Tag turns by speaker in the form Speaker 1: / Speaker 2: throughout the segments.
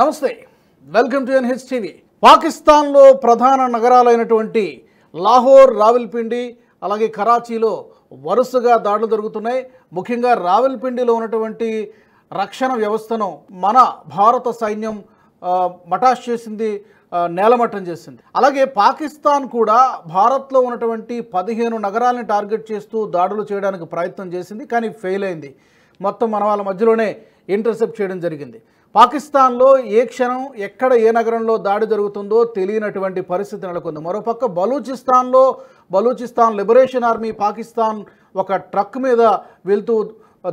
Speaker 1: నమస్తే, welcome to NH TV. పాకిస్తాన్లో ప్రధాన నగరాలైనటువంటి లాహోర్, రావల్పిండి అలాగే కరాచీలో వరుసగా దాడులు జరుగుతున్నాయి. ముఖ్యంగా రావల్పిండిలో ఉన్నటువంటి రక్షణ వ్యవస్థను మన భారత సైన్యం మటాష్ చేసింది, నేలమట్టం చేసింది. అలాగే పాకిస్తాన్ కూడా భారత్లో ఉన్నటువంటి 15 నగరాలను టార్గెట్ చేస్తూ దాడులు చేయడానికి ప్రయత్నం చేసింది, కానీ ఫెయిల్ అయింది. మొత్తం మన వాళ్ళ మధ్యలోనే ఇంటర్సెప్ట్ చేయడం జరిగింది. పాకిస్తాన్లో ఏ క్షణం ఎక్కడ ఏ నగరంలో దాడి జరుగుతుందో తెలియనటువంటి పరిస్థితి నెలకొంది. మరోపక్క బలూచిస్తాన్ లిబరేషన్ ఆర్మీ పాకిస్తాన్ ఒక ట్రక్ మీద వెళ్తూ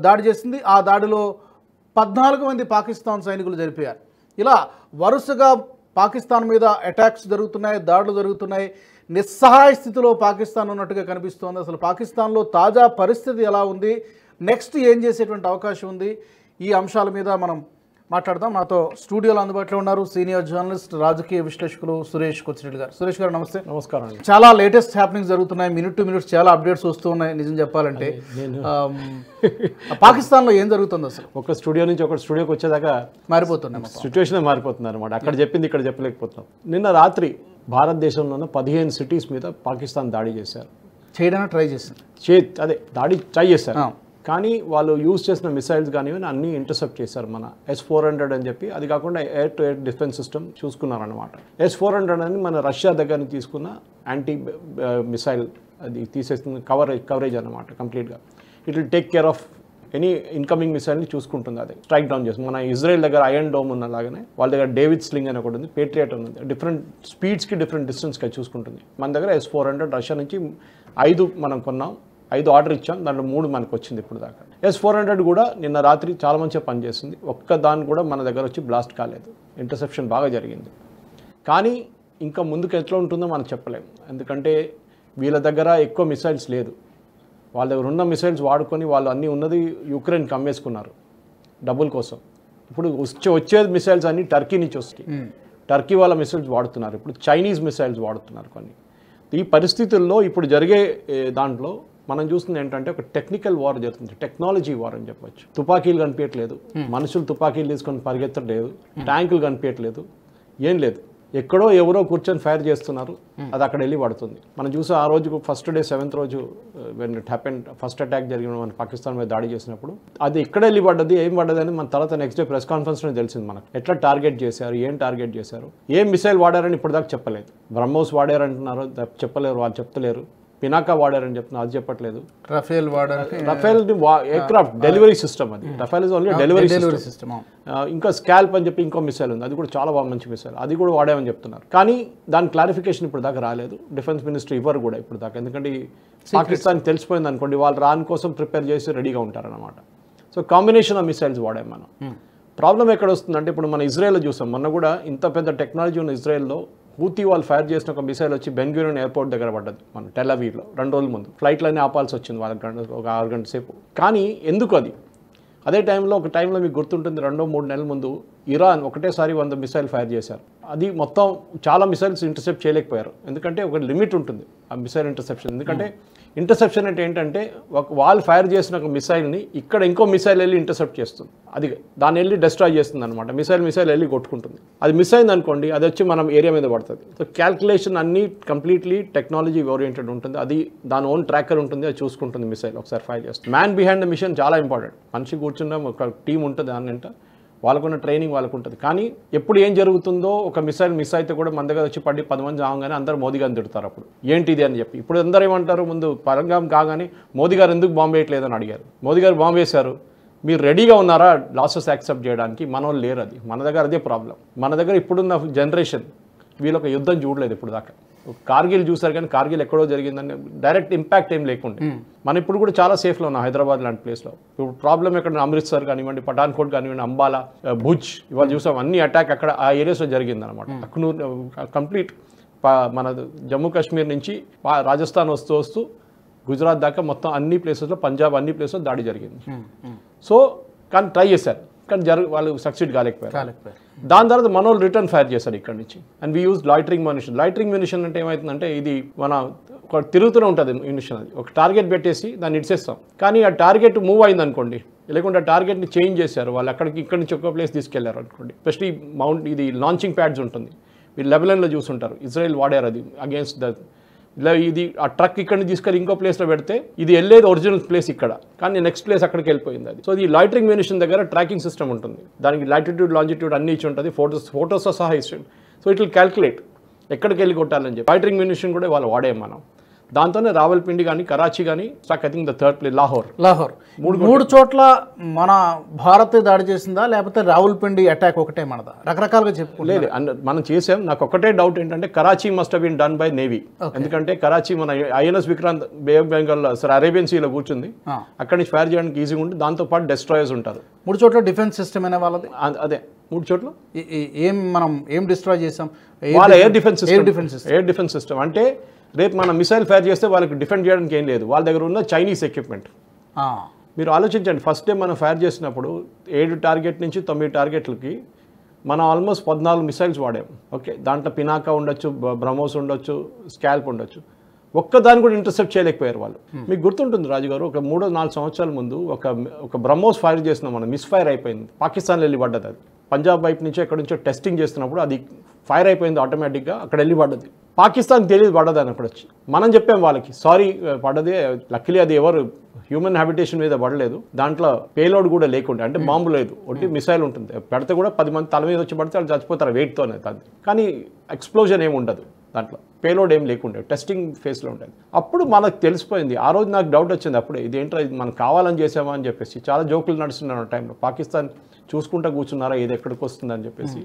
Speaker 1: దాడి చేసింది. ఆ దాడిలో 14 మంది పాకిస్తాన్ సైనికులు చనిపోయారు. ఇలా వరుసగా పాకిస్తాన్ మీద అటాక్స్ జరుగుతున్నాయి, దాడులు జరుగుతున్నాయి. నిస్సహాయ స్థితిలో పాకిస్తాన్ ఉన్నట్టుగా కనిపిస్తోంది. అసలు పాకిస్తాన్లో తాజా పరిస్థితి ఎలా ఉంది, నెక్స్ట్ ఏం చేసేటువంటి అవకాశం ఉంది, ఈ అంశాల మీద మనం మాట్లాడదాం. నాతో స్టూడియోలో అందుబాటులో ఉన్నారు సీనియర్ జర్నలిస్ట్, రాజకీయ విశ్లేషకులు సురేష్ కొచ్చిరెడ్డి గారు. సురేష్ గారు నమస్తే.
Speaker 2: నమస్కారం అండి.
Speaker 1: చాలా లేటెస్ట్ హ్యాపెనింగ్స్ జరుగుతున్నాయి, మినిట్ టు మినిట్స్ చాలా అప్డేట్స్ వస్తూ ఉన్నాయి. నిజం చెప్పాలంటే పాకిస్తాన్లో ఏం జరుగుతుంది అసలు?
Speaker 2: ఒక స్టూడియో నుంచి ఒక స్టూడియోకి వచ్చేదాకా
Speaker 1: మారిపోతుంది,
Speaker 2: సిచ్యువేషన్ మారిపోతుంది అనమాట. అక్కడ చెప్పింది ఇక్కడ చెప్పలేకపోతున్నాం. నిన్న రాత్రి భారతదేశంలోనే 15 సిటీస్ మీద పాకిస్తాన్ దాడి చేశారు.
Speaker 1: చేయడానికి ట్రై చేసింది,
Speaker 2: దాడి ట్రై చేశారు. కానీ వాళ్ళు యూజ్ చేసిన మిసైల్స్ కానివ్వండి అన్నీ ఇంటర్సెప్ట్ చేశారు. మన S-400 అని చెప్పి, అది కాకుండా air to air defence system చూసుకున్నారనమాట. S-400 అని మన రష్యా దగ్గర నుంచి తీసుకున్న యాంటీ మిసైల్, అది తీసేస్తుంది కవరేజ్ అనమాట కంప్లీట్గా. It will take care of any incoming మిసైల్ని చూసుకుంటుంది. అది స్ట్రైక్ డౌన్ చేస్తుంది. మన ఇజ్రాయెల్ దగ్గర ఐరన్ డోమ్ ఉన్నలాగానే వాళ్ళ దగ్గర డేవిడ్ స్లింగ్ అని ఒకటి ఉంది, పేట్రియట్ ఉంది. డిఫరెంట్ స్పీడ్స్కి డిఫరెంట్ డిస్టెన్స్కి చూసుకుంటుంది. మన దగ్గర S-400 రష్యా నుంచి 5 మనం కొన్నాం, 5 ఆర్డర్ ఇచ్చాం, దాంట్లో 3 మనకు వచ్చింది ఇప్పుడు దాకా. S-400 కూడా నిన్న రాత్రి చాలా మంచిగా పనిచేస్తుంది. ఒక్క దాన్ని కూడా మన దగ్గర వచ్చి బ్లాస్ట్ కాలేదు. ఇంటర్సెప్షన్ బాగా జరిగింది. కానీ ఇంకా ముందుకు ఎట్లా ఉంటుందో మనం చెప్పలేము. ఎందుకంటే వీళ్ళ దగ్గర ఎక్కువ మిసైల్స్ లేదు. వాళ్ళ దగ్గర ఉన్న మిసైల్స్ వాడుకొని వాళ్ళు అన్నీ ఉన్నది యుక్రెయిన్కి అమ్మేసుకున్నారు డబ్బుల కోసం. ఇప్పుడు వచ్చేది మిసైల్స్ అన్నీ టర్కీ నుంచి వస్తాయి. టర్కీ వాళ్ళ మిసైల్స్ వాడుతున్నారు, ఇప్పుడు చైనీస్ మిసైల్స్ వాడుతున్నారు కొన్ని. ఈ పరిస్థితుల్లో ఇప్పుడు జరిగే దాంట్లో మనం చూస్తుంది ఏంటంటే ఒక టెక్నికల్ వార్ జరుగుతుంది, టెక్నాలజీ వార్ అని చెప్పొచ్చు. తుపాకీలు కనిపించట్లేదు, మనుషులు తుపాకీలు తీసుకొని పరిగెత్తట్లేదు, ట్యాంకులు కనిపించట్లేదు, ఏం లేదు. ఎక్కడో ఎవరో కూర్చొని ఫైర్ చేస్తున్నారు, అది అక్కడ వెళ్ళి పడుతుంది. మనం చూసి ఆ రోజు ఫస్ట్ డే 7th రోజు when it happen, first attack జరిగిన మన పాకిస్తాన్ మీద దాడి చేసినప్పుడు అది ఎక్కడ వెళ్ళి పడ్డది, ఏం పడ్డది అని మన తర్వాత నెక్స్ట్ డే ప్రెస్ కాన్ఫరెన్స్లో తెలిసింది మనకు. ఎట్లా టార్గెట్ చేశారు, ఏం టార్గెట్ చేశారు, ఏం మిసైల్ వాడారని ఇప్పుడు దాకా చెప్పలేదు. బ్రహ్మోస్ వాడారంటున్నారు, చెప్పలేరు, వాళ్ళు చెప్తలేరు. పినాకా వాడారని చెప్తున్నారు, అది చెప్పట్లేదు.
Speaker 1: రఫేల్
Speaker 2: ఎయిర్క్రాఫ్ట్ డెలివరీ సిస్టమ్, అది Rafale is only delivery system. ఇంకా స్కాల్ప్ అని చెప్పి ఇంకో మిసైల్ ఉంది, అది కూడా చాలా బాగా మంచి మిసైల్, అది కూడా వాడామని చెప్తున్నారు. కానీ దాని క్లారిఫికేషన్ ఇప్పుడు దాకా రాలేదు. డిఫెన్స్ మినిస్ట్రీ ఇవ్వరు కూడా ఇప్పుడు దాకా, ఎందుకంటే పాకిస్తాన్ తెలిసిపోయింది అనుకోండి, వాళ్ళు రాని కోసం ప్రిపేర్ చేసి రెడీగా ఉంటారన్నమాట. సో కాంబినేషన్ ఆఫ్ మిసైల్స్ వాడాం మనం. ప్రాబ్లం ఎక్కడ వస్తుందంటే ఇప్పుడు మన ఇజ్రాయెల్లో చూసాం, మొన్న కూడా ఇంత పెద్ద టెక్నాలజీ ఉన్న ఇజ్రాయెల్లో హూతీ వాళ్ళు ఫైర్ చేసిన ఒక మిసైల్ వచ్చి బెన్ గురియన్ ఎయిర్పోర్ట్ దగ్గర పడ్డది, మన టెల్ అవీవ్లో 2 రోజుల ముందు. ఫ్లైట్లన్నీ ఆపాల్సి వచ్చింది వాళ్ళకి, ఒక 6 గంటల సేపు. కానీ ఎందుకు అది? అదే టైంలో ఒక టైంలో మీకు గుర్తుంటుంది, 2-3 నెలల ముందు ఇరాన్ ఒకటేసారి 100 మిసైల్ ఫైర్ చేశారు. అది మొత్తం చాలా మిసైల్స్ ఇంటర్సెప్ట్ చేయలేకపోయారు, ఎందుకంటే ఒక లిమిట్ ఉంటుంది ఆ మిసైల్ ఇంటర్సెప్షన్. ఎందుకంటే ఇంటర్సెప్షన్ అంటే ఏంటంటే వాళ్ళు ఫైర్ చేసిన ఒక మిసైల్ని ఇక్కడ ఇంకో మిసైల్ వెళ్ళి ఇంటర్సెప్ట్ చేస్తుంది, అది దాన్ని వెళ్ళి డిస్ట్రాయ్ చేస్తుంది అనమాట. మిసైల్ వెళ్ళి కొట్టుకుంటుంది. అది మిస్ అయింది అనుకోండి, అది వచ్చి మనం ఏరియా మీద పడుతుంది. సో క్యాల్కులేషన్ అన్నీ కంప్లీట్లీ టెక్నాలజీ ఓరియంటెడ్ ఉంటుంది. అది దాని ఓన్ ట్రాకర్ ఉంటుంది, అది చూసుకుంటుంది మిసైల్ ఒకసారి ఫైర్ చేస్తుంది. మ్యాన్ బిహైండ్ ద మిషన్ చాలా ఇంపార్టెంట్. మనిషి కూర్చున్న ఒక టీం ఉంటుంది, దాని వాళ్ళకున్న ట్రైనింగ్ వాళ్ళకు ఉంటుంది. కానీ ఎప్పుడు ఏం జరుగుతుందో, ఒక మిసైల్ మిస్ అయితే కూడా మన దగ్గర వచ్చి 10 మంది రాగానే అందరూ మోదీ గారిని తిడతారు. అప్పుడు ఏంటిది అని చెప్పి, ఇప్పుడు అందరూ ఏమంటారు, ముందు పరంగం కాగానే మోదీ గారు ఎందుకు బాంబు వేయట్లేదని అడిగారు. మోదీ గారు బాంబు వేశారు, మీరు రెడీగా ఉన్నారా లాసెస్ యాక్సెప్ట్ చేయడానికి? మన వాళ్ళు లేరు. అది మన దగ్గర అదే ప్రాబ్లం. మన దగ్గర ఇప్పుడున్న జనరేషన్ వీళ్ళు ఒక యుద్ధం చూడలేదు ఇప్పుడు దాకా. కార్గిల్ చూసారు, కానీ కార్గిల్ ఎక్కడో జరిగిందని డైరెక్ట్ ఇంపాక్ట్ ఏం లేకుండా మనం ఇప్పుడు కూడా చాలా సేఫ్లో ఉన్నాం హైదరాబాద్ లాంటి ప్లేస్లో. ఇప్పుడు ప్రాబ్లం ఎక్కడ అమృత్సర్ కానివ్వండి, పఠాన్కోట్ కానివ్వండి, అంబాలా, భుజ్, ఇవాళ చూసాం అన్ని అటాక్ అక్కడ ఆ ఏరియాస్లో జరిగిందనమాట. అఖ్నూర్ కంప్లీట్ మన జమ్మూ కాశ్మీర్ నుంచి రాజస్థాన్ వస్తూ గుజరాత్ దాకా మొత్తం అన్ని ప్లేసెస్లో, పంజాబ్ అన్ని ప్లేసెస్లో దాడి జరిగింది. సో కానీ ట్రై చేశారు, కానీ వాళ్ళు సక్సీడ్ కాలేకపోయారు. దాని తర్వాత మనోళ్ళు రిటర్న్ ఫైర్ చేశారు ఇక్కడ నుంచి. And we use loitering munition. Loitering munition అంటే ఏమవుతుందంటే, ఇది మన తిరుగుతూనే ఉంటుంది మ్యూనిషన్. అది ఒక టార్గెట్ పెట్టేసి దాన్ని ఇడిసేస్తాం, కానీ ఆ టార్గెట్ మూవ్ అయింది అనుకోండి, లేకుంటే టార్గెట్ని చేంజ్ చేశారు వాళ్ళు, అక్కడికి ఇక్కడి నుంచి ఒక ప్లేస్ తీసుకెళ్లారు అనుకోండి. ఎస్పెషలీ ఇది లాంచింగ్ ప్యాడ్స్ ఉంటుంది, మీరు లెబనాన్లో చూసుంటారు, ఇజ్రాయెల్ వాడారు అది అగేన్స్ట్ ఇది ఆ ట్రక్ ఇక్కడిని తీసుకెళ్ళి ఇంకో ప్లేస్లో పెడితే ఇది వెళ్ళేది ఒరిజినల్ ప్లేస్ ఇక్కడ, కానీ నెక్స్ట్ ప్లేస్ అక్కడికి వెళ్ళిపోయింది అది. సో ఈ లాయిటరింగ్ మ్యూనిషన్ దగ్గర ట్రాకింగ్ సిస్టమ్ ఉంటుంది, దానికి లాటిట్యూడ్ లాంజిట్యూడ్ అన్ని ఇచ్చి ఉంటుంది, ఫోటోస్తో సహా ఇచ్చి. సో ఇట్ విల్ క్యాల్కులేట్ ఎక్కడికి వెళ్ళి కొట్టాలని చెప్పి. లాయిటరింగ్ మ్యూనిషన్ కూడా వాళ్ళు వాడాం మనం. దాంతోనే రావల్పిండి కానీ కరాచీ కానీ stock I think the third place Lahore
Speaker 1: మూడు చోట్ల మన భారత్ దాడి చేసిందా లేకపోతే రావుల్పిండి అటాక్ ఒకటే మనదా? రకరకాలుగా చెప్పుకోలేదు.
Speaker 2: మనం చేసాం. నాకు ఒకటే డౌట్ ఏంటంటే Karachi must have been done by navy. ఎందుకంటే కరాచీ మన INS Vikrant Bay of Bengal Arabian సీలో కూర్చుంది, అక్కడి నుంచి ఫైర్ చేయడానికి ఈజీగా ఉంటుంది. దాంతో పాటు డెస్ట్రాయర్స్ ఉంటారు.
Speaker 1: 3 చోట్ల డిఫెన్స్ సిస్టమ్ అయినా వాళ్ళది
Speaker 2: అదే 3 చోట్ల
Speaker 1: మనం ఏం డిస్ట్రాయ్ చేసాం?
Speaker 2: వాళ్ళ ఎయిర్ డిఫెన్స్ సిస్టమ్ అంటే రేపు మనం మిసైల్ ఫైర్ చేస్తే వాళ్ళకి డిఫెండ్ చేయడానికి ఏం లేదు, వాళ్ళ దగ్గర ఉన్న చైనీస్ ఎక్విప్మెంట్. మీరు ఆలోచించండి, ఫస్ట్ డే మనం ఫైర్ చేసినప్పుడు 7 టార్గెట్ నుంచి 9 టార్గెట్లకి మనం ఆల్మోస్ట్ 14 మిసైల్స్ వాడాం. ఓకే, దాంట్లో పినాకా ఉండొచ్చు, బ్రహ్మోస్ ఉండొచ్చు, స్కాల్ప్ ఉండొచ్చు, ఒక్కదాన్ని కూడా ఇంటర్సెప్ట్ చేయలేకపోయారు వాళ్ళు. మీకు గుర్తుంటుంది రాజుగారు, ఒక 3-4 సంవత్సరాల ముందు ఒక బ్రహ్మోస్ ఫైర్ చేసినాం మనం, మిస్ఫైర్ అయిపోయింది, పాకిస్తాన్లో వెళ్ళి పడ్డది. అది పంజాబ్ వైపు నుంచి ఎక్కడి నుంచో టెస్టింగ్ చేస్తున్నప్పుడు అది ఫైర్ అయిపోయింది ఆటోమేటిక్గా, అక్కడ వెళ్ళి పడ్డది. పాకిస్తాన్కి తెలియదు పడ్డది అని అక్కడ వచ్చి. మనం చెప్పాం వాళ్ళకి సారీ పడ్డదే, లక్కీలీ అది ఎవరు హ్యూమన్ హ్యాబిటేషన్ మీద పడలేదు, దాంట్లో పేలోడ్ కూడా లేకుండా, అంటే బాంబు లేదు, ఒకటి మిసైల్ ఉంటుంది, పెడితే కూడా 10 మంది తల మీద వచ్చి పడితే వాళ్ళు చచ్చిపోతారు వెయిట్తోనే. కానీ ఎక్స్ప్లోజన్ ఏమి ఉండదు దాంట్లో, పేలోడ్ ఏం లేకుండా టెస్టింగ్ ఫేస్లో ఉంటుంది. అప్పుడు మనకు తెలిసిపోయింది. ఆ రోజు నాకు డౌట్ వచ్చింది అప్పుడే, ఇదేంటో ఇది మనం కావాలని చేసామా అని చెప్పేసి. చాలా జోకులు నడుస్తున్నాను ఆ టైంలో, పాకిస్తాన్ చూసుకుంటా కూర్చున్నారా ఇది ఎక్కడికి వస్తుందని చెప్పేసి.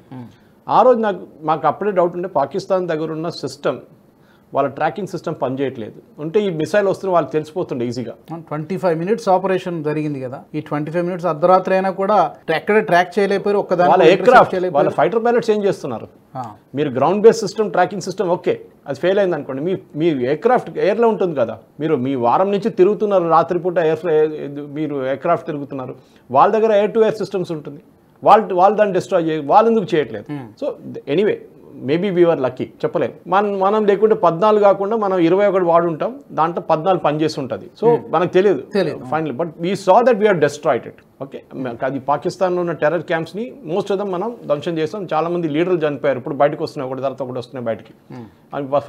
Speaker 2: ఆ రోజు మాకు అప్పుడే డౌట్ ఉండే, పాకిస్తాన్ దగ్గర ఉన్న సిస్టమ్, వాళ్ళ ట్రాకింగ్ సిస్టమ్ పనిచేయట్లేదు. అంటే ఈ మిసైల్ వస్తున్న వాళ్ళకి తెలిసిపోతుండే ఈజీగా.
Speaker 1: 25 మినిట్స్ ఆపరేషన్ జరిగింది కదా, ఈ 25 మినిట్స్ అర్ధరాత్రి అయినా కూడా ఎక్కడ ట్రాక్ చేయలేకపోయారు.
Speaker 2: వాళ్ళ ఎయిర్క్రాఫ్ట్, వాళ్ళ ఫైటర్ పైలట్స్ ఏం చేస్తున్నారు? మీరు ground base system, tracking system okay, అది ఫెయిల్ అయింది అనుకోండి, మీ ఎయిర్క్రాఫ్ట్ ఎయిర్లో ఉంటుంది కదా, మీరు మీ వారం నుంచి తిరుగుతున్నారు, రాత్రిపూట మీరు ఎయిర్క్రాఫ్ట్ తిరుగుతున్నారు, వాళ్ళ దగ్గర ఎయిర్ టు ఎయిర్ సిస్టమ్స్ ఉంటుంది, వాళ్ళు దాన్ని డిస్ట్రాయ్ వాళ్ళు ఎందుకు చేయట్లేదు? So anyway maybe we're lucky, చెప్పలేము. మనం లేకుంటే 14 కాకుండా మనం 21 వాడు ఉంటాం, దాంట్లో 14 పనిచేసి ఉంటుంది. సో మనకు తెలియదు final, but we saw that we're destroyed it. Okay, అది పాకిస్తాన్లో ఉన్న టెర్రర్ క్యాంప్స్ని మోస్ట్ ఆఫ్ దమ్ మనం ధ్వంసం చేస్తాం. చాలా మంది లీడర్లు చనిపోయారు, ఇప్పుడు బయటకు వస్తున్నాయి, ఒకటి తర్వాత ఒకటి వస్తున్నాయి బయటికి.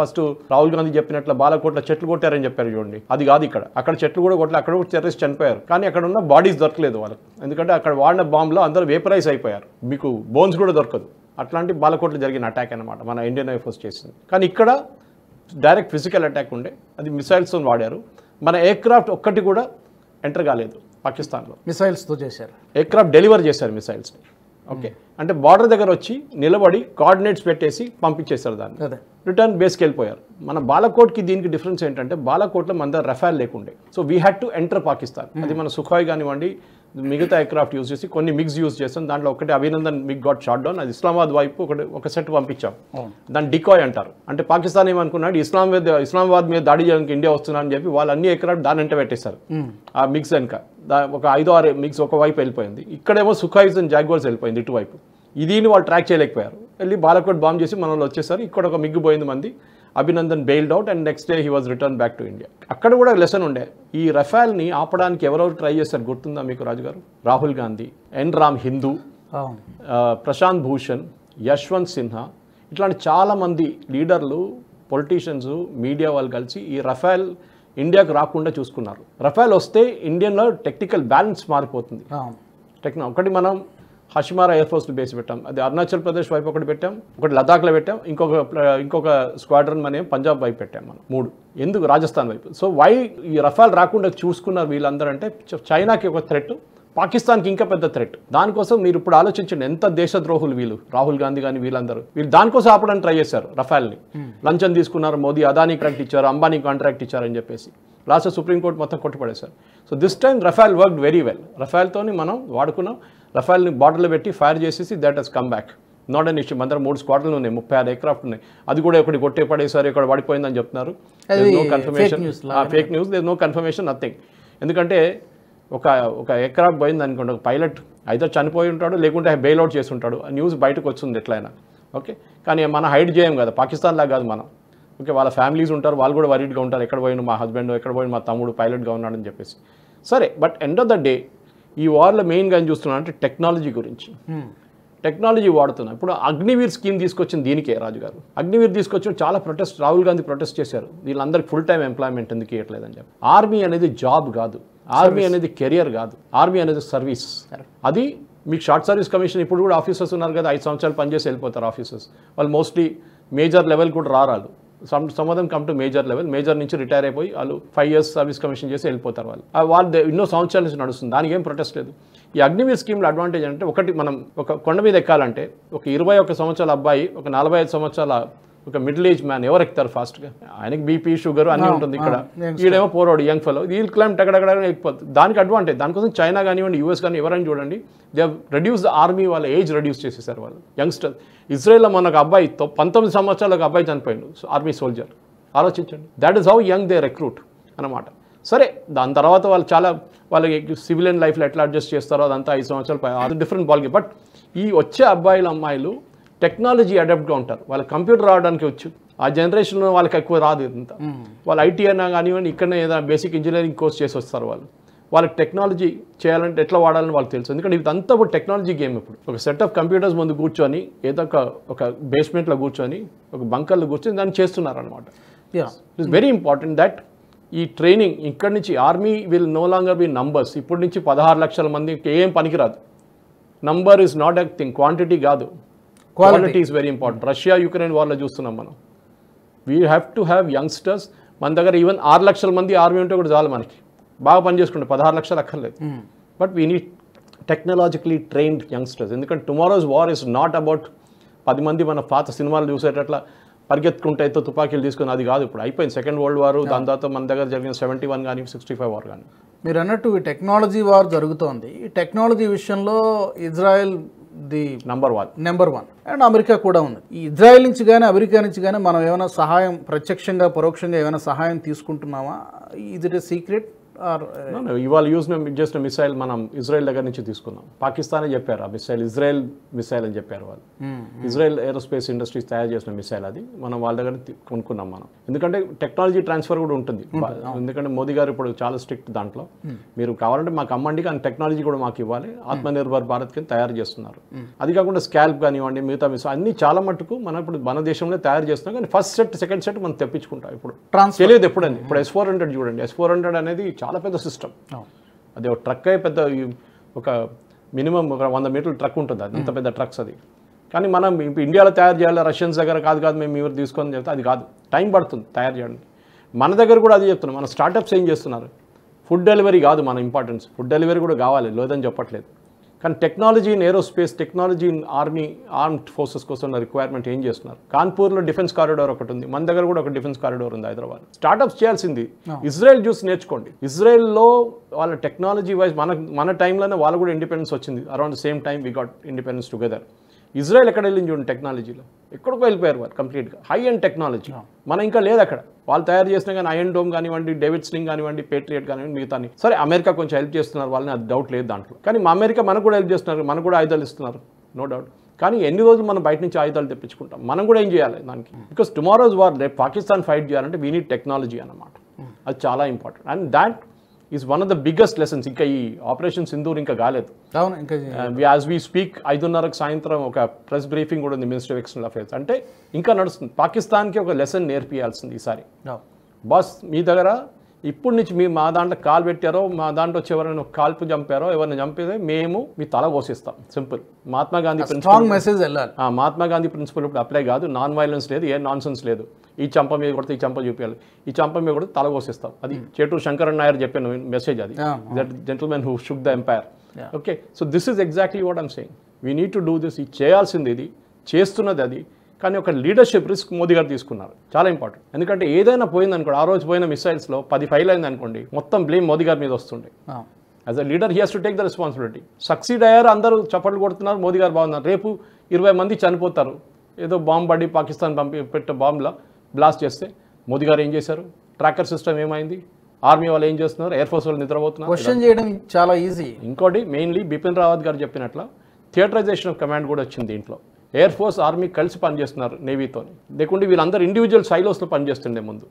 Speaker 2: ఫస్ట్ రాహుల్ గాంధీ చెప్పినట్లు బాలకోట్ల చెట్లు కొట్టారని చెప్పారు చూడండి, అది కాదు. అక్కడ చెట్లు కూడా కొట్టలేదు, అక్కడ కూడా టెర్రరిస్ట్ చనిపోయారు, కానీ అక్కడ ఉన్న బాడీస్ దొరకలేదు వాళ్ళకి, ఎందుకంటే అక్కడ వాడిన బాంబులో అందరూ వేపరైజ్ అయిపోయారు, మీకు బోన్స్ కూడా దొరకదు. అట్లాంటి బాలకోట్లు జరిగిన అటాక్ అనమాట మన ఇండియన్ ఎయిర్ ఫోర్స్ చేసింది. కానీ ఇక్కడ డైరెక్ట్ ఫిజికల్ అటాక్ ఉండే, అది మిసైల్స్తో వాడారు. మన ఎయిర్క్రాఫ్ట్ ఒక్కటి కూడా ఎంటర్ కాలేదు పాకిస్తాన్లో,
Speaker 1: మిసైల్స్తో చేశారు.
Speaker 2: ఎయిర్క్రాఫ్ట్ డెలివర్ చేశారు మిసైల్స్ని. ఓకే, అంటే బార్డర్ దగ్గర వచ్చి నిలబడి కోఆర్డినేట్స్ పెట్టేసి పంపించేశారు దాన్ని, రిటర్న్ బేస్కి వెళ్ళిపోయారు. మన బాలకోట్కి దీనికి డిఫరెన్స్ ఏంటంటే, బాలకోట్లో మన దగ్గర రఫాల్ లేకుండే, so we had to enter Pakistan. అది మన సుఖాయ్ కానివ్వండి, మిగతా ఎయిర్క్రాఫ్ట్ యూజ్ చేసి కొన్ని మిక్స్ యూజ్ చేస్తాం. దాంట్లో ఒకటి Abhinandan MiG got shot down, అది ఇస్లామాబాద్ వైపు ఒక సెట్ పంపించాం, దాన్ని డికాయ్ అంటారు. అంటే పాకిస్తాన్ ఏమనుకున్నాడు, ఇస్లామాబాద్ మీద దాడి చేయడానికి ఇండియా వస్తున్నారని చెప్పి వాళ్ళు అన్ని ఎయిర్క్రాఫ్ట్ దాని వెంట పెట్టేశారు. ఆ మిక్స్ వెనక ఒక 5-6 మిక్స్ ఒకవైపు వెళ్ళిపోయింది, ఇక్కడేమో సుఖాయిస్ అండ్ జాగ్వార్స్ వెళ్ళిపోయింది ఇటువైపు. దీన్ని వాళ్ళు ట్రాక్ చేయలేకపోయారు, వెళ్ళి బాలకోట్ బాంబ్ చేసి మన వాళ్ళు వచ్చేసారు. ఇక్కడ ఒక మిగ్గు పోయింది మంది, Abhinandan bailed out and next day he was return back to India. అక్కడ కూడా లెసన్ ఉండే, ఈ రఫాల్ని ఆపడానికి ఎవరెవరు ట్రై చేశారు గుర్తుందా మీకు రాజుగారు? రాహుల్ గాంధీ, ఎన్ రామ్ హిందూ, ప్రశాంత్ భూషణ్, యశ్వంత్ సిన్హా, ఇట్లాంటి చాలామంది లీడర్లు, పొలిటీషియన్స్, మీడియా వాళ్ళు కలిసి ఈ రఫాల్ ఇండియాకు రాకుండా చూసుకున్నారు. రఫాల్ వస్తే ఇండియన్లో టెక్నికల్ బ్యాలెన్స్ మారిపోతుంది. ఒకటి మనం హషిమారా ఎయిర్ ఫోర్స్ బేస్ పెట్టాం, అది అరుణాచల్ ప్రదేశ్ వైపు ఒకటి పెట్టాం, ఒకటి లదాఖ్లో పెట్టాం, ఇంకొక స్క్వాడ్రన్ మనం పంజాబ్ వైపు పెట్టాం మనం 3. ఎందుకు? రాజస్థాన్ వైపు. సో వై ఈ రఫాల్ రాకుండా చూసుకున్నారు వీళ్ళందరూ అంటే, చైనాకి ఒక థ్రెట్, పాకిస్తాన్కి ఇంకా పెద్ద థ్రెట్. దానికోసం మీరు ఇప్పుడు ఆలోచించండి, ఎంత దేశద్రోహులు వీళ్ళు, రాహుల్ గాంధీ కానీ వీళ్ళు దానికోసం ఆపడానికి ట్రై చేశారు రఫాల్ని. లంచం తీసుకున్నారు, మోదీ అదానీ కాంట్రాక్ట్ ఇచ్చారు, అంబానీ కాంట్రాక్ట్ ఇచ్చారని చెప్పేసి లాస్ట్ సుప్రీంకోర్టు మొత్తం కొట్టుపడేశారు. So this time Rafale worked very well. రఫాల్తోని మనం వాడుకున్నాం, రఫాల్ని బార్డర్లో పెట్టి ఫైర్ చేసేసి that he's come back. Not an issue. మన దగ్గర 3 స్క్వాడ్లు ఉన్నాయి, 36 ఎయిర్క్రాఫ్ట్ ఉన్నాయి, అది కూడా ఒకటి కొట్టే పడేసారు, ఇక్కడ పడిపోయిందని చెప్తున్నారు. No confirmation, fake news, there no confirmation, nothing. ఎందుకంటే ఒక ఎయిర్క్రాఫ్ట్ పోయింది అనుకోండి, ఒక పైలట్ అయితే చనిపోయి ఉంటాడు, లేకుంటే బెయిల్అవుట్ చేసి ఉంటాడు, ఆ న్యూస్ బయటకు వస్తుంది ఎట్లయినా. ఓకే, కానీ మనం హైడ్ చేయం కదా, పాకిస్తాన్ లాగా కాదు మనం. ఓకే, వాళ్ళ ఫ్యామిలీస్ ఉంటారు, వాళ్ళు కూడా వరీడ్గా ఉంటారు, ఎక్కడ పోయిన మా హస్బెండ్, ఎక్కడ పోయిన మా తమ్ముడు పైలట్గా ఉన్నాడని చెప్పేసి. సరే, but end of the day ఈ వార్లో మెయిన్గా ఏం చూస్తున్నా అంటే టెక్నాలజీ గురించి. టెక్నాలజీ వాడుతున్నాం. ఇప్పుడు అగ్నివీర్ స్కీమ్ తీసుకొచ్చింది దీనికే రాజుగారు. అగ్నివీర్ తీసుకొచ్చిన చాలా ప్రొటెస్ట్, రాహుల్ గాంధీ ప్రొటెస్ట్ చేశారు, వీళ్ళందరికీ ఫుల్ టైం ఎంప్లాయ్మెంట్ ఎందుకు ఇవ్వట్లేదని చెప్పి. ఆర్మీ అనేది జాబ్ కాదు, ఆర్మీ అనేది కెరియర్ కాదు, ఆర్మీ అనేది సర్వీస్. అది మీకు షార్ట్ సర్వీస్ కమిషన్ ఇప్పుడు కూడా ఆఫీసర్స్ ఉన్నారు కదా, 5 సంవత్సరాలు పనిచేసి వెళ్ళిపోతారు ఆఫీసర్స్. వాళ్ళు మోస్ట్లీ మేజర్ లెవెల్ కూడా రారాలు. some of them come to major level, major నుంచి రిటైర్ అయిపోయి వాళ్ళు 5 years సర్వీస్ కమిషన్ చేసి వెళ్ళిపోతారు. వాళ్ళు ఎన్నో సంవత్సరాల నుంచి నడుస్తుంది, దానికి ఏం ప్రొటెస్ట్ లేదు. ఈ అగ్నివీర్ స్కీమ్లో అడ్వాంటేజ్ అంటే, ఒకటి మనం ఒక కొండ మీద ఎక్కాలంటే ఒక 21 సంవత్సరాల అబ్బాయి, ఒక 45 సంవత్సరాల ఒక మిడిల్ ఏజ్ మ్యాన్ ఎవరు ఎక్కుతారు ఫాస్ట్గా? ఆయనకి బీపీ షుగర్ అన్నీ ఉంటుంది. ఇక్కడ ఈడేమో పోరాడు యంగ్ ఫెలో, వీల్ క్లైమ్ టగడగడ ఎక్కిపోతుంది. దానికి అడ్వాంటేజ్. దానికోసం చైనా కానివ్వండి, యూఎస్ కానీ ఎవరైనా చూడండి, they have reduce the army, వాళ్ళ ఏజ్ రెడ్యూస్ చేసేసారు వాళ్ళు యంగ్స్టర్. ఇజ్రాయెల్లో మనకు అబ్బాయి 19 సంవత్సరాల ఒక అబ్బాయి చనిపోయిండు, ఆర్మీ సోల్జర్. ఆలోచించండి, that is how young they recruit అన్నమాట. సరే, దాని తర్వాత వాళ్ళు చాలా వాళ్ళకి సివిలియన్ లైఫ్లో ఎట్లా అడ్జస్ట్ చేస్తారో అదంతా 5 సంవత్సరాలు, అది డిఫరెంట్ బాల్కి. బట్ ఈ వచ్చే అబ్బాయిలు అమ్మాయిలు టెక్నాలజీ అడాప్ట్గా ఉంటారు. వాళ్ళకి కంప్యూటర్ రావడానికి వచ్చు, ఆ జనరేషన్లో వాళ్ళకి ఎక్కువ రాదు ఇంత. వాళ్ళు ఐటీ అయినా కానివ్వండి, ఇక్కడనే ఏదైనా బేసిక్ ఇంజనీరింగ్ కోర్స్ చేసి వస్తారు వాళ్ళు. వాళ్ళకి టెక్నాలజీ చేయాలంటే ఎట్లా వాడాలని వాళ్ళకి తెలుసు. ఎందుకంటే ఇదంతా ఇప్పుడు టెక్నాలజీ గేమ్. ఇప్పుడు ఒక సెట్ ఆఫ్ కంప్యూటర్స్ ముందు కూర్చొని, ఏదో ఒక బేస్మెంట్లో కూర్చొని, ఒక బంకర్లో కూర్చొని దాన్ని చేస్తున్నారు అనమాట. It is very important that ఈ ట్రైనింగ్ ఇక్కడి నుంచి army will no longer be numbers. ఇప్పటి నుంచి 16 లక్షల మందికి ఏం పనికిరాదు. Number is not a thing, quantity కాదు, quality is very important. Russia Ukraine వార్లో చూస్తున్నాం మనం. We have to have youngsters. మన దగ్గర ఈవెన్ 6 లక్షల మంది ఆర్మీ ఉంటే కూడా చాలు మనకి, బాగా పనిచేసుకుంటే 16 లక్షలు అక్కర్లేదు. But we need technologically trained youngsters. ఎందుకంటే tomorrow's war is not about 10 మంది మన పాత సినిమాలు చూసేటట్లా పరిగెత్తుకుంటే అయితే తుపాకీలు తీసుకుని, అది కాదు. ఇప్పుడు అయిపోయింది సెకండ్ వరల్డ్ వార్, దాని తర్వాత మన దగ్గర జరిగిన 71 కానీ 65 వార్ కానీ.
Speaker 1: మీరు అన్నట్టు ఈ టెక్నాలజీ వార్ జరుగుతోంది. ఈ టెక్నాలజీ విషయంలో Israel the number one and America కూడా ఉంది. ఈ ఇజ్రాయెల్ నుంచి కానీ అమెరికా నుంచి కానీ మనం ఏమైనా సహాయం ప్రత్యక్షంగా పరోక్షంగా ఏమైనా సహాయం తీసుకుంటున్నామా? Is it a secret?
Speaker 2: ఇవాళ యూజ్ చేసిన మిసైల్ మనం ఇజ్రాయెల్ దగ్గర నుంచి తీసుకున్నాం. పాకిస్తానే చెప్పారు ఆ మిసైల్ ఇజ్రాయెల్ మిసైల్ అని చెప్పారు వాళ్ళు. ఇజ్రాయెల్ ఏరోస్పేస్ ఇండస్ట్రీస్ తయారు చేసిన మిసైల్ అది. మనం వాళ్ళ దగ్గర కొనుక్కున్నాం మనం. ఎందుకంటే టెక్నాలజీ ట్రాన్స్ఫర్ కూడా ఉంటుంది. ఎందుకంటే మోదీ గారు ఇప్పుడు చాలా స్ట్రిక్ట్ దాంట్లో. మీరు కావాలంటే మాకు అమ్మండి, కానీ టెక్నాలజీ కూడా మాకు ఇవ్వాలి. ఆత్మనిర్భర్ భారత్ కింద తయారు చేస్తున్నారు. అది కాకుండా స్కాల్ప్ కానివ్వండి, మిగతా మిసైల్ అన్ని చాలా మట్టుకు మనం ఇప్పుడు మన దేశంలో తయారు చేస్తున్నాం. కానీ ఫస్ట్ సెట్ సెకండ్ సెట్ మనం తెప్పించుకుంటాం. ఇప్పుడు తెలియదు ఎప్పుడని. ఇప్పుడు S-400 చూడండి. S-400 అనేది చాలా పెద్ద సిస్టమ్. అది ఒక ట్రక్ పెద్ద, ఒక మినిమం ఒక 100 మీటర్ల ట్రక్ ఉంటుంది. అది అంత పెద్ద ట్రక్స్ అది. కానీ మనం ఇప్పుడు ఇండియాలో తయారు చేయాలి, రష్యన్స్ దగ్గర కాదు మేము ఎవరు తీసుకొని చెప్తే అది కాదు, టైం పడుతుంది తయారు చేయడానికి. మన దగ్గర కూడా అది చెప్తున్నాం. మన స్టార్టప్స్ ఏం చేస్తున్నారు, ఫుడ్ డెలివరీ కాదు మన ఇంపార్టెన్స్, ఫుడ్ డెలివరీ కూడా కావాలి, లేదని చెప్పట్లేదు. కానీ technology in aerospace, technology in army, armed forces కోసం ఉన్న రిక్వైర్మెంట్ ఏం చేస్తున్నారు. కాన్పూర్లో డిఫెన్స్ కారిడార్ ఒకటి ఉంది, మన దగ్గర కూడా ఒక డిఫెన్స్ కారిడార్ ఉంది హైదరాబాద్. స్టార్టప్స్ చేయాల్సింది. ఇజ్రాయెల్ చూసి నేర్చుకోండి. ఇజ్రాయెల్లో వాళ్ళ టెక్నాలజీ వైజ్ మన టైంలోనే వాళ్ళు కూడా ఇండిపెండెన్స్ వచ్చింది. Around the same time we got independence together. Israel ఎక్కడ వెళ్ళింది చూడండి టెక్నాలజీలో, ఎక్కడికో వెళ్ళిపోయారు వాళ్ళు కంప్లీట్గా. హై అండ్ టెక్నాలజీ మన ఇంకా లేదు అక్కడ. వాళ్ళు తయారు చేసినా కానీ ఐరన్ డోమ్ కానివ్వండి, డేవిడ్ స్లింగ్ కానివ్వండి, పేట్రియట్ కానివ్వండి, మిగతాని. సరే, అమెరికా కొంచెం హెల్ప్ చేస్తున్నారు వాళ్ళని, అది డౌట్ లేదు దాంట్లో. కానీ మా అమెరికా మనకు కూడా హెల్ప్ చేస్తున్నారు, మనకు కూడా ఆయుధాలు ఇస్తున్నారు, నో డౌట్. కానీ ఎన్ని రోజులు మనం బయట నుంచి ఆయుధాలు తెప్పించుకుంటాం? మనం కూడా ఏం చేయాలి దానికి? బికాస్ టుమారోస్ వార్, రేపు పాకిస్తాన్ ఫైట్ చేయాలంటే వీ నీడ్ టెక్నాలజీ అన్నమాట. అది చాలా important. And that is one of the biggest lessons. ఇంకా ఈ ఆపరేషన్ సింధూర్ ఇంకా కాలేదు. యాజ్ వీ స్పీక్ 5:30 సాయంత్రం ఒక ప్రెస్ బ్రీఫింగ్ కూడా ఉంది మినిస్టర్ ఆఫ్ ఎక్స్టర్నల్ అఫేర్స్. అంటే ఇంకా నడుస్తుంది. పాకిస్తాన్కి ఒక లెసన్ నేర్పియాల్సింది ఈసారి. బాస్, మీ దగ్గర ఇప్పుడు నుంచి మా దాంట్లో కాలు పెట్టారో, మా దాంట్లో చివరైన కాల్పు చంపారో, ఎవరిని చంపితే మేము మీ తల కోసిస్తాం. Simple. Mahatma Gandhi principle message వెళ్ళాలి. మహాత్మా గాంధీ ప్రిన్సిపల్ ఇప్పుడు అప్లై కాదు. నాన్ వైలెన్స్ లేదు, ఏ నాన్ సెన్స్ లేదు. ఈ చంప మీద కొడితే ఈ చంప చూపించాలి, ఈ చంప మీద కొడితే తల కోసిస్తాం. అది చేటూరు శంకరన్ నాయర్ చెప్పిన మెసేజ్ అది. That gentlemen who shook the empire. Okay, so this is exactly what I'm saying. We need to do this. ఇది చేయాల్సింది, ఇది చేస్తున్నది అది. కానీ ఒక లీడర్షిప్ రిస్క్ మోదీ గారు తీసుకున్నారు, చాలా ఇంపార్టెంట్. ఎందుకంటే ఏదైనా పోయిందనుకోండి, ఆ రోజు పోయిన మిసైల్స్లో 10 ఫెయిల్ అయింది అనుకోండి, మొత్తం బ్లేమ్ మోదీ గారి మీద వస్తుండే. As a leader he has to take the responsibility. Succeed అయ్యారు, అందరూ చప్పట్లు కొడుతున్నారు, మోదీ గారు బాగున్నారు. రేపు 20 మంది చనిపోతారు, ఏదో బాంబు పడి పాకిస్తాన్ పెట్టే బాంబులా బ్లాస్ట్ చేస్తే మోదీ గారు ఏం చేశారు? ట్రాకర్ సిస్టమ్ ఏమైంది? ఆర్మీ వాళ్ళు ఏం చేస్తున్నారు? ఎయిర్ ఫోర్స్ వాళ్ళు నిద్రపోతున్నారు. క్వశ్చన్ చేయడం చాలా ఈజీ. ఇంకోటి మెయిన్లీ బిపిన్ రావత్ గారు చెప్పినట్ల థియేటరైజేషన్ ఆఫ్ కమాండ్ కూడా వచ్చింది దీంట్లో. ఎయిర్ ఫోర్స్ ఆర్మీ కలిసి పనిచేస్తున్నారు నేవీతో. లేకుంటే వీళ్ళందరూ ఇండివిజువల్ సైలోస్లో పనిచేస్తుండే ముందు.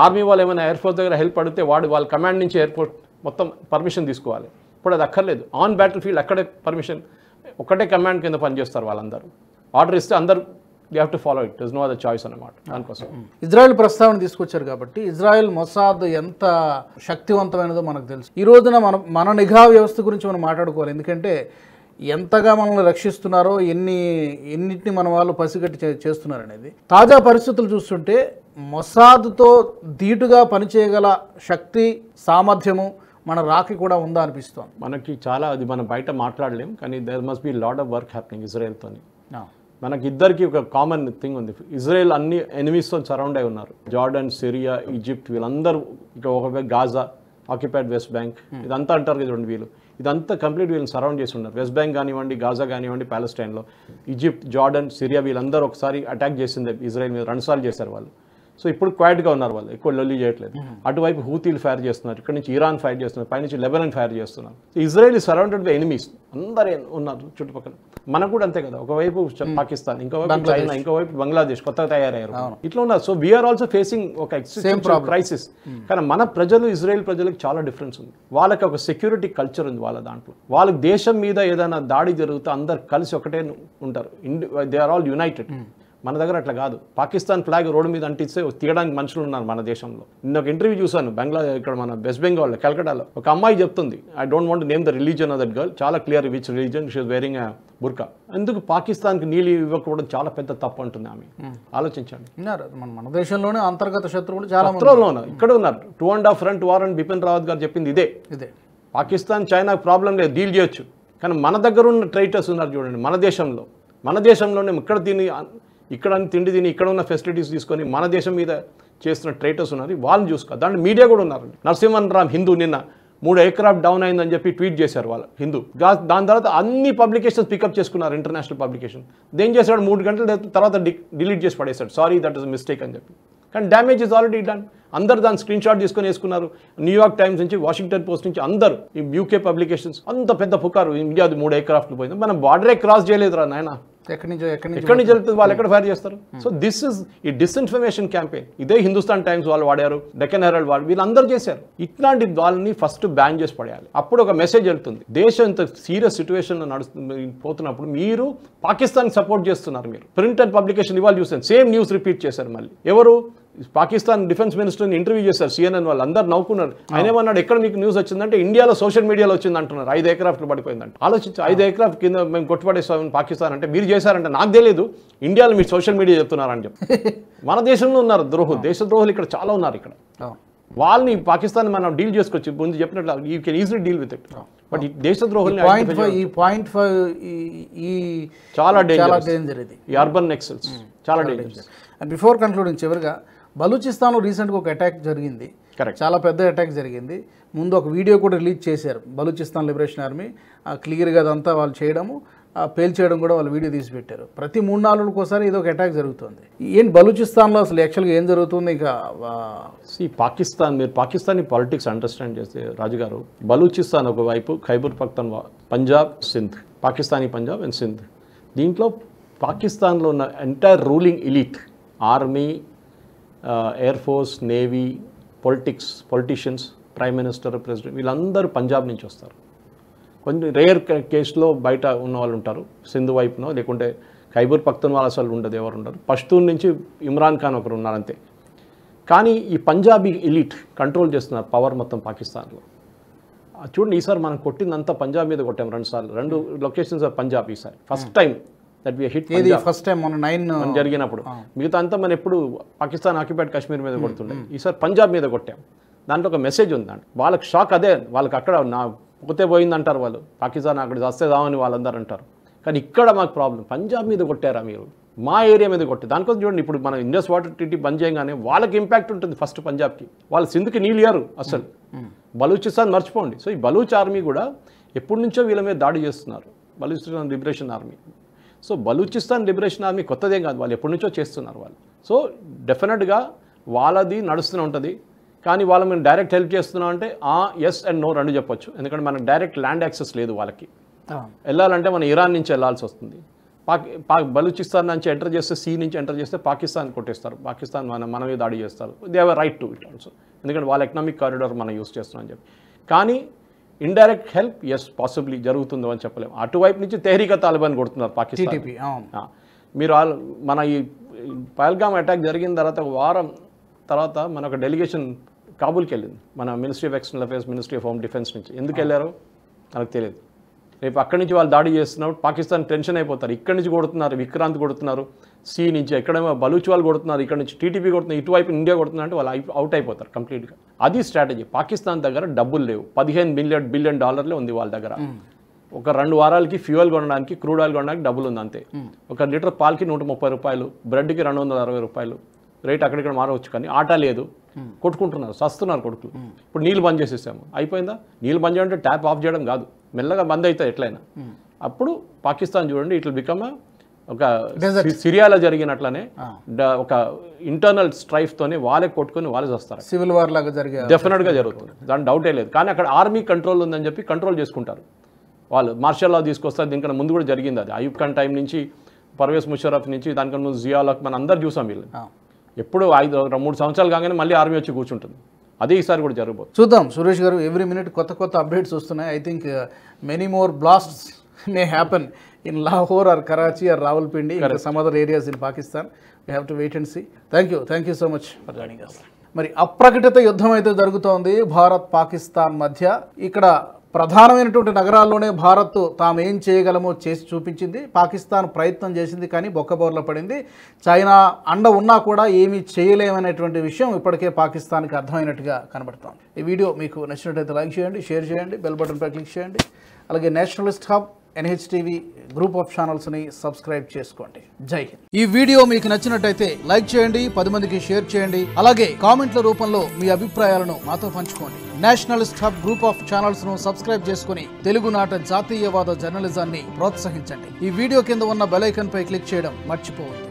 Speaker 2: ఆర్మీ వాళ్ళు ఏమైనా ఎయిర్ ఫోర్స్ దగ్గర హెల్ప్ అడిగితే వాళ్ళ కమాండ్ నుంచి ఎయిర్ ఫోర్స్ మొత్తం పర్మిషన్ తీసుకోవాలి. ఇప్పుడు అది అక్కర్లేదు. ఆన్ బ్యాటిల్ ఫీల్డ్ అక్కడే పర్మిషన్, ఒకటే కమాండ్ కింద పనిచేస్తారు వాళ్ళందరూ. ఆర్డర్ ఇస్తే అందరూ you have to follow it, is no other choice అన్నమాట. దానికోసం
Speaker 1: ఇజ్రాయెల్ ప్రస్తావన తీసుకొచ్చారు కాబట్టి ఇజ్రాయెల్ మొసాద్ ఎంత శక్తివంతమైనదో మనకు తెలుసు. ఈ రోజున మన నిఘా వ్యవస్థ గురించి మనం మాట్లాడుకోవాలి. ఎందుకంటే ఎంతగా మనల్ని రక్షిస్తున్నారో, ఎన్నిటిని మన వాళ్ళు పసిగట్టి చేస్తున్నారు అనేది. తాజా పరిస్థితులు చూస్తుంటే మొసాద్తో ధీటుగా పనిచేయగల శక్తి, సామర్థ్యము మన రాకి కూడా ఉందా అనిపిస్తోంది
Speaker 2: మనకి. చాలా అది మనం బయట మాట్లాడలేం, కానీ there must be lot of work happening ఇజ్రాయెల్తోని. మనకి ఇద్దరికి ఒక కామన్ థింగ్ ఉంది. ఇజ్రాయెల్ అన్ని ఎనిమీస్తో సరౌండ్ అయి ఉన్నారు. జార్డన్, సిరియా, ఈజిప్ట్, వీళ్ళందరూ ఇక ఒక గాజా, ఆక్యుపైడ్ వెస్ట్ బ్యాంక్, ఇదంతా అంటారు కదా చూడండి. వీళ్ళు ఇదంతా కంప్లీట్ వీళ్ళని సరౌండ్ చేసి ఉన్నారు. వెస్ట్ బ్యాంక్ కానివ్వండి, గాజా కానివ్వండి, ప్యాలెస్టైన్లో ఈజిప్ట్, జార్డన్, సిరియా వీళ్ళందరూ ఒకసారి అటాక్ చేసింది ఇజ్రాయెల్ మీద. 2 సార్లు చేశారు వాళ్ళు. సో ఇప్పుడు క్వైట్గా ఉన్నారు వాళ్ళు, ఎక్కువ లొల్లి చేయట్లేదు. అటువైపు హూతీలు ఫైర్ చేస్తున్నారు, ఇక్కడ నుంచి ఇరాన్ ఫైర్ చేస్తున్నారు, పైనుంచి లెబనాన్ ఫైర్ చేస్తున్నారు. Israel is surrounded by enemies, అందరూ ఉన్నారు చుట్టుపక్కల. మనకు కూడా అంతే కదా, ఒకవైపు పాకిస్తాన్, ఇంకోవైపు చైనా, ఇంకోవైపు బంగ్లాదేశ్ కొత్తగా తయారయ్యారు, ఇట్లా ఉన్నారు. సో వీఆర్ ఆల్సో ఫేసింగ్ ఒక ఎగ్జిస్టెన్షియల్ క్రైసిస్. కానీ మన ప్రజలు, ఇజ్రాయెల్ ప్రజలకు చాలా డిఫరెన్స్ ఉంది. వాళ్ళకి ఒక సెక్యూరిటీ కల్చర్ ఉంది వాళ్ళ దాంట్లో. వాళ్ళకి దేశం మీద ఏదైనా దాడి జరిగితే అందరు కలిసి ఒకటే ఉంటారు. They are all united. మన దగ్గర అట్లా కాదు. పాకిస్తాన్ ఫ్లాగ్ రోడ్డు మీద అంటిస్తే తీయడానికి మనుషులు ఉన్నారు మన దేశంలో. నిన్న ఒక ఇంటర్వ్యూ చూశాను ఇక్కడ మన వెస్ట్ బెంగాల్ కలకటాలో. ఒక అమ్మాయి చెప్తుంది, I don't want name the religion of that girl, చాలా clear which religion she is wearing a burqa. ఎందుకు పాకిస్తాన్కి నీళ్ళు ఇవ్వకపోవడం చాలా పెద్ద తప్పు అంటుంది ఆమె. ఆలోచించండి.
Speaker 1: మన దేశంలోనే అంతర్గత శత్రువులు చాలా
Speaker 2: ఉన్నారు, ఇక్కడ ఉన్నారు. 2.5 ఫ్రంట్ వార్ అని బిపిన్ రావత్ గారు చెప్పింది ఇదే. పాకిస్తాన్, చైనా ప్రాబ్లం లేదు, డీల్ చేయొచ్చు. కానీ మన దగ్గర ఉన్న ట్రైటర్స్ ఉన్నారు చూడండి, మన దేశంలోనే ఇక్కడ తిండి తిని ఇక్కడ ఉన్న ఫెసిలిటీస్ తీసుకొని మన దేశం మీద చేస్తున్న ట్రైటర్స్ ఉన్నారు. వాళ్ళని చూసుకో. దాంట్లో మీడియా కూడా ఉన్నారు. నరసింహన్ రామ్ హిందూ నిన్న 3 ఎయిర్క్రాఫ్ట్ డౌన్ అయిందని చెప్పి ట్వీట్ చేశారు వాళ్ళు హిందూ. దాని తర్వాత అన్ని పబ్లికేషన్స్ పికప్ చేసుకున్నారు, ఇంటర్నేషనల్ పబ్లికేషన్. దేం చేశాడు, 3 గంటల తర్వాత డిలీట్ చేసి పడేశాడు, సారీ దట్ ఇస్ మిస్టేక్ అని చెప్పి. కానీ డ్యామేజ్ ఇస్ ఆల్రెడీ డన్. అందరు దాని స్క్రీన్ షాట్ తీసుకొని వేసుకున్నారు. న్యూయార్క్ టైమ్స్ నుంచి, వాషింగ్టన్ పోస్ట్ నుంచి అందరూ, ఈ యూకే పబ్లికేషన్స్ అంత పెద్ద పుకారు, ఇండియాది 3 ఎయిర్క్రాఫ్ట్లు పోయింది. మనం బార్డరే క్రాస్ చేయలేదురా నాయన, ఎక్కడి నుంచి జరుగుతుంది, వాళ్ళు ఎక్కడ ఫైర్ చేస్తారు. సో దిస్ ఇస్ ఈ డిస్ఇన్ఫర్మేషన్ క్యాంపెయిన్. ఇదే హిందుస్థాన్ టైమ్స్ వాళ్ళు వాడారు, డెక్కన్ హెరాల్డ్ వాళ్ళు, వీళ్ళందరూ చేశారు. ఇట్లాంటి వాళ్ళని ఫస్ట్ బ్యాన్ చేసి పడేయాలి. అప్పుడు ఒక మెసేజ్ వెళ్తుంది, దేశం ఇంత సీరియస్ సిచ్యువేషన్లో పోతున్నప్పుడు మీరు పాకిస్తాన్ సపోర్ట్ చేస్తున్నారు. మీరు ప్రింటెడ్ పబ్లికేషన్ ఇవాళ చూసాను, సేమ్ న్యూస్ రిపీట్ చేశారు. మళ్ళీ ఎవరు, పాకిస్తాన్ డిఫెన్స్ మినిస్టర్ని ఇంటర్వ్యూ చేశారు CNN వాళ్ళు. అందరు నవ్వుకున్నారు. ఆయన ఏమన్నాడు, ఎక్కడ మీకు న్యూస్ వచ్చిందంటే ఇండియాలో సోషల్ మీడియాలో వచ్చింది అంటున్నారు. 5 ఎయిర్క్రాఫ్ట్లు పడిపోయిందంట. ఆలోచించి 5 ఎయిర్క్రాఫ్ట్ కింద మేము కొట్టుపడేస్తామని పాకిస్తాన్ అంటే, మీరు చేశారంటే నాకు తెలియదు, ఇండియాలో మీరు సోషల్ మీడియా చెప్తున్నారని చెప్పి. మన దేశంలో ఉన్నారు దేశద్రోహులు ఇక్కడ చాలా ఉన్నారు. ఇక్కడ వాళ్ళని పాకిస్తాన్ మనం డీల్ చేసుకోవచ్చు. ముందు చెప్పినట్లు you can easily deal with it. But ఈ దేశద్రోహుల్ని చాలా డేంజర్. ఇది ఈ అర్బన్ నెక్సల్స్ చాలా డేంజర్.
Speaker 1: బిఫోర్ కన్క్లూడింగ్, చివరిగా బలూచిస్తాన్లో రీసెంట్గా ఒక అటాక్ జరిగింది, చాలా పెద్ద అటాక్ జరిగింది. ముందు ఒక వీడియో కూడా రిలీజ్ చేశారు బలూచిస్తాన్ లిబరేషన్ ఆర్మీ, క్లియర్గా అదంతా వాళ్ళు చేయడము, పేల్చేయడం కూడా వాళ్ళు వీడియో తీసి పెట్టారు. ప్రతి 3-4 రోజులకోసారి ఇది ఒక అటాక్ జరుగుతుంది. ఏంటి బలూచిస్తాన్లో అసలు యాక్చువల్గా ఏం జరుగుతుంది? ఇంకా
Speaker 2: మీరు పాకిస్తానీ పాలిటిక్స్ అండర్స్టాండ్ చేస్తే రాజుగారు, బలూచిస్తాన్ ఒకవైపు ఖైబర్ పఖ్తూన్ఖ్వా, పంజాబ్, సింధ్, పాకిస్తానీ పంజాబ్ అండ్ సింధ్. దీంట్లో పాకిస్తాన్లో ఉన్న entire ruling elite, army, air force, navy, politicians, prime minister, president, వీళ్ళందరూ పంజాబ్ నుంచి వస్తారు. కొంచెం రేర్ కేసులో బయట ఉన్న వాళ్ళు ఉంటారు, సింధు వైపునో, లేకుంటే ఖైబర్ పఖ్తూన్ఖ్వా అసలు ఉండదు, ఎవరు ఉండరు. పష్తూన్ నుంచి ఇమ్రాన్ ఖాన్ ఒకరు ఉన్నారు అంతే. కానీ ఈ పంజాబీ ఎలీట్ కంట్రోల్ చేస్తున్నారు పవర్ మొత్తం పాకిస్తాన్లో. చూడండి, ఈసారి మనం కొట్టిందంతా పంజాబ్ మీద కొట్టాం 2 సార్లు, 2 లొకేషన్స్ ఆఫ్ పంజాబ్. ఈసారి first time that we hit
Speaker 1: first time మన 9
Speaker 2: జరిగినప్పుడు. మిగతా అంతా మనం ఎప్పుడు పాకిస్తాన్ ఆక్యుపైడ్ కాశ్మీర్ మీద కొడుతుండే, ఈసారి పంజాబ్ మీద కొట్టాం. దాంట్లో ఒక మెసేజ్ ఉందండి. వాళ్ళకి షాక్ అదే, వాళ్ళకి అక్కడ నా పోతే పోయిందంటారు వాళ్ళు, పాకిస్తాన్ అక్కడ వస్తేదామని వాళ్ళందరూ అంటారు. కానీ ఇక్కడ మాకు ప్రాబ్లం, పంజాబ్ మీద కొట్టారా మీరు, మా ఏరియా మీద కొట్టి. దానికోసం చూడండి, ఇప్పుడు మనం ఇండస్ వాటర్ ట్రీటీ బంద్ చేయగానే వాళ్ళకి ఇంపాక్ట్ ఉంటుంది ఫస్ట్ పంజాబ్కి. వాళ్ళు సింధ్కి నీళ్ళు ఇయ్యారు అసలు. బలూచిస్తాన్ మర్చిపోండి. సో ఈ బలూచ్ ఆర్మీ కూడా ఎప్పటి నుంచో వీళ్ళ మీద దాడి చేస్తున్నారు, Balochistan Liberation Army. So Balochistan Liberation Army కొత్తదేం కాదు, వాళ్ళు ఎప్పటి నుంచో చేస్తున్నారు వాళ్ళు. సో డెఫినెట్గా వాళ్ళది నడుస్తూనే ఉంటుంది. కానీ వాళ్ళు మేము డైరెక్ట్ హెల్ప్ చేస్తున్నాం అంటే ఎస్ అండ్ నో 2 చెప్పొచ్చు. ఎందుకంటే మనకు డైరెక్ట్ ల్యాండ్ యాక్సెస్ లేదు వాళ్ళకి. వెళ్ళాలంటే మనం ఇరాన్ నుంచి వెళ్ళాల్సి వస్తుంది. బలూచిస్తాన్ నుంచి ఎంటర్ చేస్తే, సీ నుంచి ఎంటర్ చేస్తే పాకిస్తాన్ కొట్టేస్తారు, పాకిస్తాన్ మనమే దాడి చేస్తారు. They have right to it also, ఎందుకంటే వాళ్ళ ఎకనామిక్ కారిడార్ మనం యూస్ చేస్తున్నాం అని చెప్పి. కానీ ఇండైరెక్ట్ హెల్ప్ ఎస్ పాసిబ్లీ జరుగుతుందో అని చెప్పలేము. అటువైపు నుంచి తెహ్రీక తాలిబాన్ కొడుతున్నారు పాకిస్తాన్. మీరు మన ఈ పహల్గామ్ అటాక్ జరిగిన తర్వాత ఒక వారం తర్వాత మన ఒక డెలిగేషన్ కాబూల్కి వెళ్ళింది, మన ministry of external affairs, ministry of home defence నుంచి. ఎందుకు వెళ్ళారో నాకు తెలియదు. రేపు అక్కడి నుంచి వాళ్ళు దాడి చేస్తున్నప్పుడు పాకిస్తాన్ టెన్షన్ అయిపోతారు. ఇక్కడి నుంచి కొడుతున్నారు, విక్రాంత్ కొడుతున్నారు, సి నుంచి ఎక్కడేమో బలూచ్ వాళ్ళు కొడుతున్నారు, ఇక్కడ నుంచి టీటీపీ కొడుతున్నారు, ఇటువైపు ఇండియా కొడుతున్నారు అంటే వాళ్ళు అవుట్ అయిపోతారు కంప్లీట్గా. అది స్ట్రాటజీ. పాకిస్తాన్ దగ్గర డబ్బులు లేవు, $15 బిలియన్ ఉంది వాళ్ళ దగ్గర. ఒక 2 వారాలకి ఫ్యూయల్ కొనడానికి, క్రూడ్ ఆయిల్ కొనడానికి డబ్బులు ఉంది అంతే. ఒక లీటర్ పాలకి $130, బ్రెడ్కి $260 రేట్ అక్కడిక్కడ మారవచ్చు. కానీ ఆటా లేదు, కొట్టుకుంటున్నారు, సస్తున్నారు కొడుకులు. ఇప్పుడు నీళ్ళు బంద్ చేసేసాము, అయిపోయిందా? నీళ్ళు బంద్ చేయాలంటే ట్యాప్ ఆఫ్ చేయడం కాదు, మెల్లగా బంద్ అవుతుంది ఎట్లయినా. అప్పుడు పాకిస్తాన్ చూడండి, ఇట్లా బికమ్ ఒక సిరియాలో జరిగినట్లనే ఒక ఇంటర్నల్ స్ట్రైఫ్తోనే వాళ్ళే కొట్టుకొని వాళ్ళే వస్తారు.
Speaker 1: సివిల్ వార్ లాగా జరిగే
Speaker 2: డెఫినెట్గా జరుగుతుంది, దాని డౌటే లేదు. కానీ అక్కడ ఆర్మీ కంట్రోల్ ఉందని చెప్పి కంట్రోల్ చేసుకుంటారు వాళ్ళు. మార్షల్ లా తీసుకొస్తారు. దీనికన్నా ముందు కూడా జరిగింది అది. అయూబ్ ఖాన్ టైం నుంచి, పర్వేజ్ ముషర్రఫ్ నుంచి, దానికన్నా ముందు జియాలకు మనం అందరు చూసాం. వీళ్ళు ఎప్పుడు 3 సంవత్సరాలు కాగానే మళ్ళీ ఆర్మీ వచ్చి కూర్చుంటుంది. అదే ఈసారి కూడా జరగబోతుంది.
Speaker 1: చూద్దాం సురేష్ గారు, ఎవ్రీ మినిట్ కొత్త అప్డేట్స్ వస్తున్నాయి. I think many more blasts may happen in Lahore or Karachi or Rawalpindi, some other areas in Pakistan. We have to wait and see. Thank you so much for joining us. మరి అప్రకటిత యుద్ధం అయితే జరుగుతోంది భారత్ పాకిస్తాన్ మధ్య. ఇక్కడ ప్రధానమైనటువంటి నగరాల్లోనే భారత్ తాము ఏం చేయగలమో చేసి చూపించింది. పాకిస్తాన్ ప్రయత్నం చేసింది కానీ బొక్కబోర్ల పడింది. చైనా అండ ఉన్నా కూడా ఏమీ చేయలేమనేటువంటి విషయం ఇప్పటికే పాకిస్తాన్కి అర్థమైనట్టుగా కనబడుతోంది. ఈ వీడియో మీకు నచ్చినట్లయితే లైక్ చేయండి, షేర్ చేయండి, బెల్ బటన్పై క్లిక్ చేయండి. అలాగే Nationalist Hub NHTV group of ఛానల్స్ని సబ్స్క్రైబ్ చేసుకోండి. జై హింద్. ఈ వీడియో మీకు నచ్చినట్టయితే లైక్ చేయండి, 10 మందికి షేర్ చేయండి. అలాగే కామెంట్ల రూపంలో మీ అభిప్రాయాలను మాతో పంచుకోండి. Nationalist hub group of channels ను సబ్స్క్రైబ్ చేసుకుని తెలుగునాట జాతీయవాద జర్నలిజాన్ని ప్రోత్సహించండి. ఈ వీడియో కింద ఉన్న బెల్ ఐకాన్ పై క్లిక్ చేయడం మర్చిపోవద్దు.